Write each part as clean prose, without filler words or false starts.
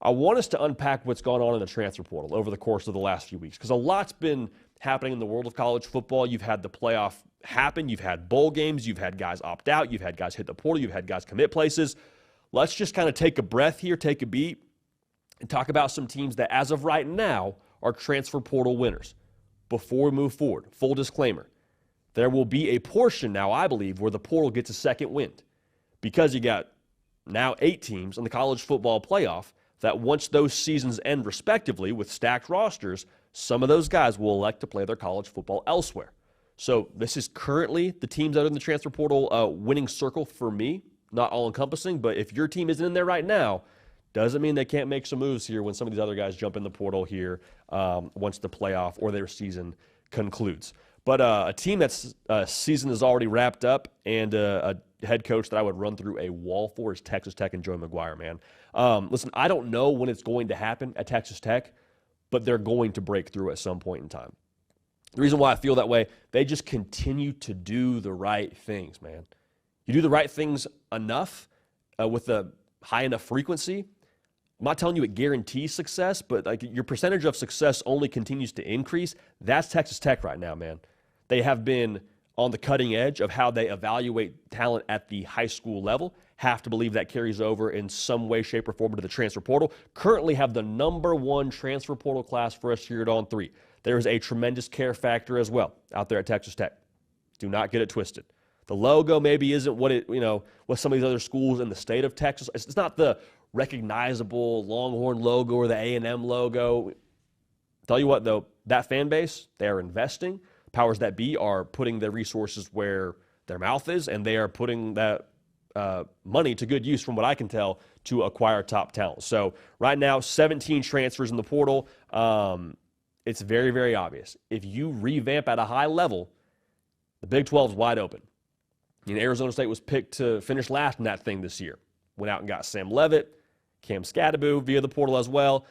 I want us to unpack what's gone on in the transfer portal over the course of the last few weeks, because a lot's been happening in the world of college football. You've had the playoff happen. You've had bowl games. You've had guys opt out. You've had guys hit the portal. You've had guys commit places. Let's just kind of take a breath here, take a beat, and talk about some teams that, as of right now, are transfer portal winners. Before we move forward, full disclaimer, there will be a portion now, I believe, where the portal gets a second wind, because you got now 8 teams in the college football playoff that once those seasons end respectively with stacked rosters, some of those guys will elect to play their college football elsewhere. So this is currently the teams that are in the transfer portal winning circle for me, not all-encompassing, but if your team isn't in there right now, doesn't mean they can't make some moves here when some of these other guys jump in the portal here once the playoff or their season concludes. But a team that's season is already wrapped up and a head coach that I would run through a wall for is Texas Tech and Joey McGuire, man. Listen, I don't know when it's going to happen at Texas Tech, but they're going to break through at some point in time. The reason why I feel that way, they just continue to do the right things, man. You do the right things enough with a high enough frequency. I'm not telling you it guarantees success, but like your percentage of success only continues to increase. That's Texas Tech right now, man. They have been on the cutting edge of how they evaluate talent at the high school level. Have to believe that carries over in some way, shape, or form to the transfer portal. Currently have the #1 transfer portal class for us here at On 3. There is a tremendous care factor as well out there at Texas Tech. Do not get it twisted. The logo maybe isn't what some of these other schools in the state of Texas. It's not the recognizable Longhorn logo or the A&M logo. Tell you what, though, that fan base, they are investing. Powers that be are putting their resources where their mouth is, and they are putting that money to good use, from what I can tell, to acquire top talent. So right now, 17 transfers in the portal. It's very, very obvious. If you revamp at a high level, the Big 12 is wide open. Arizona State was picked to finish last in that thing this year. Went out and got Sam Leavitt, Cam Scadaboo via the portal as well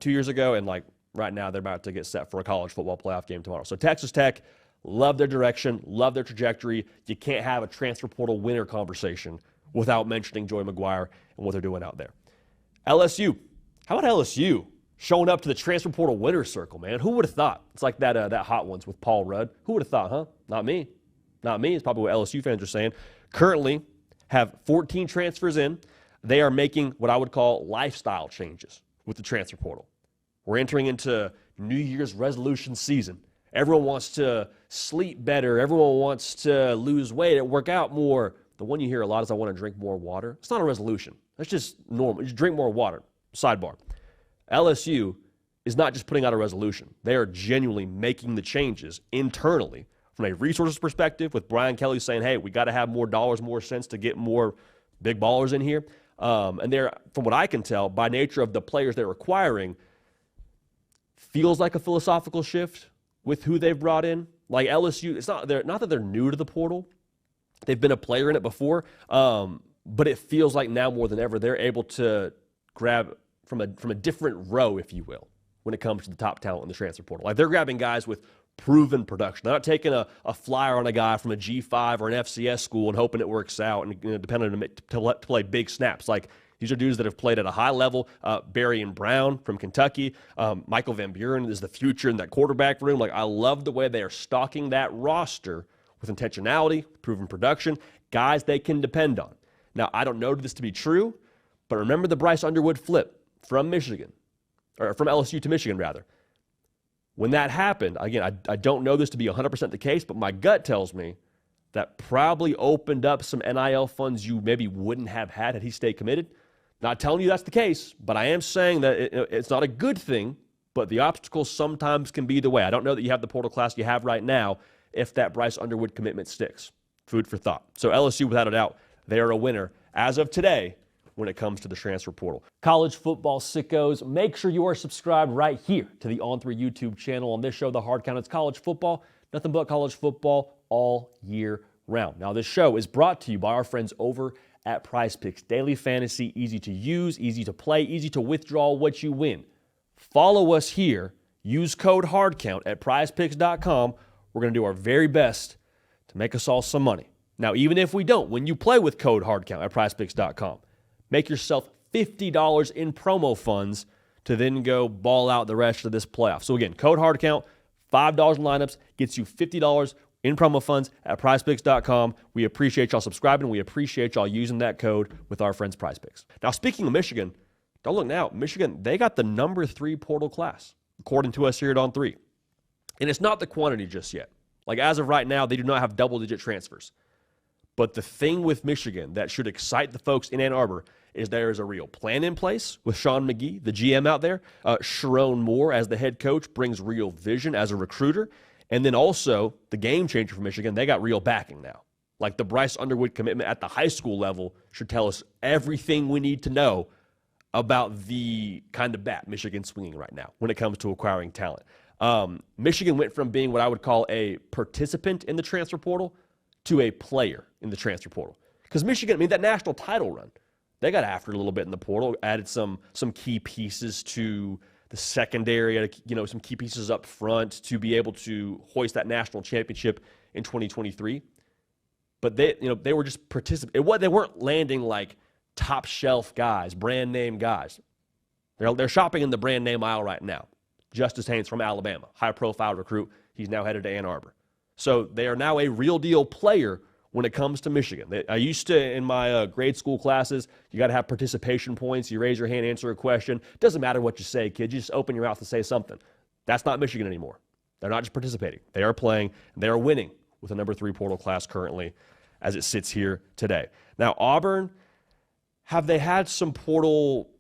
2 years ago, and right now they're about to get set for a college football playoff game tomorrow. So Texas Tech, love their direction, love their trajectory. You can't have a transfer portal winner conversation without mentioning Joey McGuire and what they're doing out there. LSU. How about LSU showing up to the transfer portal winner circle, man? Who would have thought? It's like that Hot Ones with Paul Rudd. Who would have thought, huh? Not me. Not me. It's probably what LSU fans are saying. Currently have 14 transfers in. They are making what I would call lifestyle changes with the transfer portal. We're entering into New Year's resolution season. Everyone wants to sleep better. Everyone wants to lose weight and work out more. The one you hear a lot is, I want to drink more water. It's not a resolution. That's just normal. Just drink more water. Sidebar. LSU is not just putting out a resolution. They are genuinely making the changes internally from a resources perspective, with Brian Kelly saying, hey, we got to have more dollars, more cents to get more big ballers in here. And they're, from what I can tell, by nature of the players they're acquiring, feels like a philosophical shift with who they've brought in. Like LSU, it's not that they're new to the portal. They've been a player in it before, but it feels like now more than ever they're able to grab from a different row, if you will, when it comes to the top talent in the transfer portal. Like they're grabbing guys with proven production. They're not taking a flyer on a guy from a G5 or an FCS school and hoping it works out and depending on him to play big snaps. Like these are dudes that have played at a high level. Barry and Brown from Kentucky. Michael Van Buren is the future in that quarterback room. Like I love the way they are stocking that roster with intentionality, proven production, guys they can depend on. Now, I don't know this to be true, but remember the Bryce Underwood flip from Michigan, or from LSU to Michigan, rather. When that happened, again, I don't know this to be 100% the case, but my gut tells me that probably opened up some NIL funds you maybe wouldn't have had he stayed committed. Not telling you that's the case, but I am saying that it's not a good thing, but the obstacles sometimes can be the way. I don't know that you have the portal class you have right now if that Bryce Underwood commitment sticks. Food for thought. So LSU, without a doubt, they are a winner as of today when it comes to the transfer portal. College football sickos, make sure you are subscribed right here to the On3 YouTube channel. On this show, The Hard Count, it's college football, nothing but college football all year round. Now, this show is brought to you by our friends over at Prize Picks. Daily fantasy, easy to use, easy to play, easy to withdraw what you win. Follow us here. Use code HARDCOUNT at prizepicks.com. We're going to do our very best to make us all some money. Now, even if we don't, when you play with code HARDCOUNT at prizepicks.com, make yourself $50 in promo funds to then go ball out the rest of this playoff. So again, code hard account, $5 in lineups, gets you $50 in promo funds at prizepicks.com. We appreciate y'all subscribing. We appreciate y'all using that code with our friends PrizePicks. Now, speaking of Michigan, don't look now. Michigan, they got the number 3 portal class, according to us here at On 3. And it's not the quantity just yet. Like, as of right now, they do not have double-digit transfers. But the thing with Michigan that should excite the folks in Ann Arbor is there is a real plan in place with Sean McGee, the GM out there. Sharon Moore, as the head coach, brings real vision as a recruiter. And then also, the game changer for Michigan, they got real backing now. Like, the Bryce Underwood commitment at the high school level should tell us everything we need to know about the kind of bat Michigan's swinging right now when it comes to acquiring talent. Michigan went from being what I would call a participant in the transfer portal to a player in the transfer portal. Because Michigan, I mean, that national title run, they got after it a little bit in the portal, added some key pieces to the secondary, some key pieces up front to be able to hoist that national championship in 2023. But they were just participating. They weren't landing like top shelf guys, brand name guys. They're shopping in the brand name aisle right now. Justice Haynes from Alabama, high profile recruit. He's now headed to Ann Arbor. So they are now a real deal player when it comes to Michigan. I used to, in my grade school classes, you got to have participation points. You raise your hand, answer a question. Doesn't matter what you say, kid. You just open your mouth and say something. That's not Michigan anymore. They're not just participating. They are playing. They are winning with a number 3 portal class currently as it sits here today. Now, Auburn, have they had some portal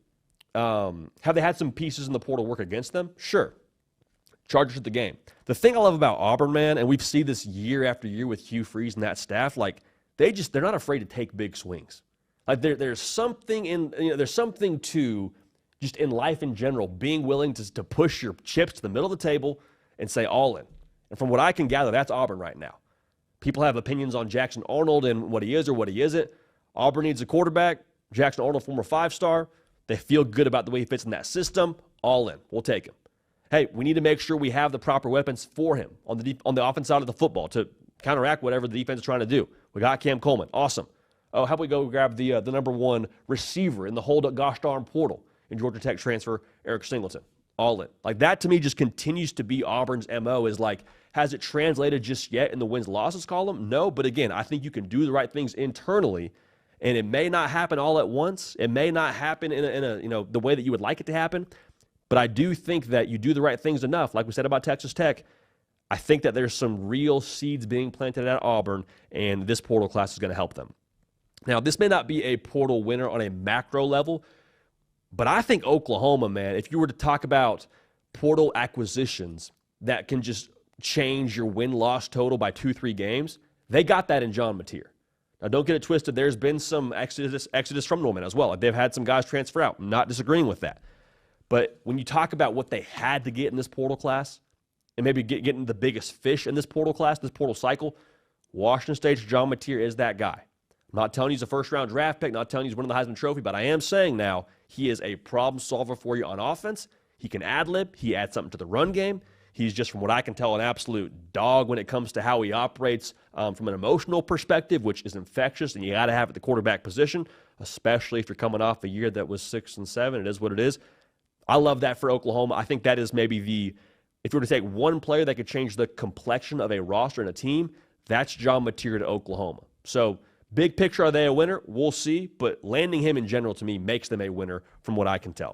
have they had some pieces in the portal work against them? Sure. Chargers at the game. The thing I love about Auburn, man, and we've seen this year after year with Hugh Freeze and that staff, like they're not afraid to take big swings. Like there's something to just in life in general, being willing to push your chips to the middle of the table and say all in. And from what I can gather, that's Auburn right now. People have opinions on Jackson Arnold and what he is or what he isn't. Auburn needs a quarterback. Jackson Arnold, former 5-star. They feel good about the way he fits in that system. All in. We'll take him. Hey, we need to make sure we have the proper weapons for him on the offense side of the football to counteract whatever the defense is trying to do. We got Cam Coleman. Awesome. Oh, how about we go grab the number 1 receiver in the whole gosh darn portal in Georgia Tech transfer, Eric Singleton. All in. Like that to me just continues to be Auburn's MO is like, has it translated just yet in the wins-losses column? No, but again, I think you can do the right things internally. And it may not happen all at once. It may not happen in a the way that you would like it to happen. But I do think that you do the right things enough. Like we said about Texas Tech, I think that there's some real seeds being planted at Auburn, and this portal class is going to help them. Now, this may not be a portal winner on a macro level, but I think Oklahoma, man, if you were to talk about portal acquisitions that can just change your win-loss total by 2-3 games, they got that in John Mateer. Now, don't get it twisted. There's been some exodus from Norman as well. Like they've had some guys transfer out. I'm not disagreeing with that. But when you talk about what they had to get in this portal class and maybe getting the biggest fish in this portal class, this portal cycle, Washington State's John Mateer is that guy. I'm not telling you he's a first-round draft pick, not telling you he's winning the Heisman Trophy, but I am saying now he is a problem solver for you on offense. He can ad-lib. He adds something to the run game. He's just, from what I can tell, an absolute dog when it comes to how he operates from an emotional perspective, which is infectious, and you got to have at the quarterback position, especially if you're coming off a year that was 6-7. It is what it is. I love that for Oklahoma. I think that is maybe if you were to take one player that could change the complexion of a roster and a team, that's John Mateer to Oklahoma. So big picture, are they a winner? We'll see, but landing him in general to me makes them a winner from what I can tell.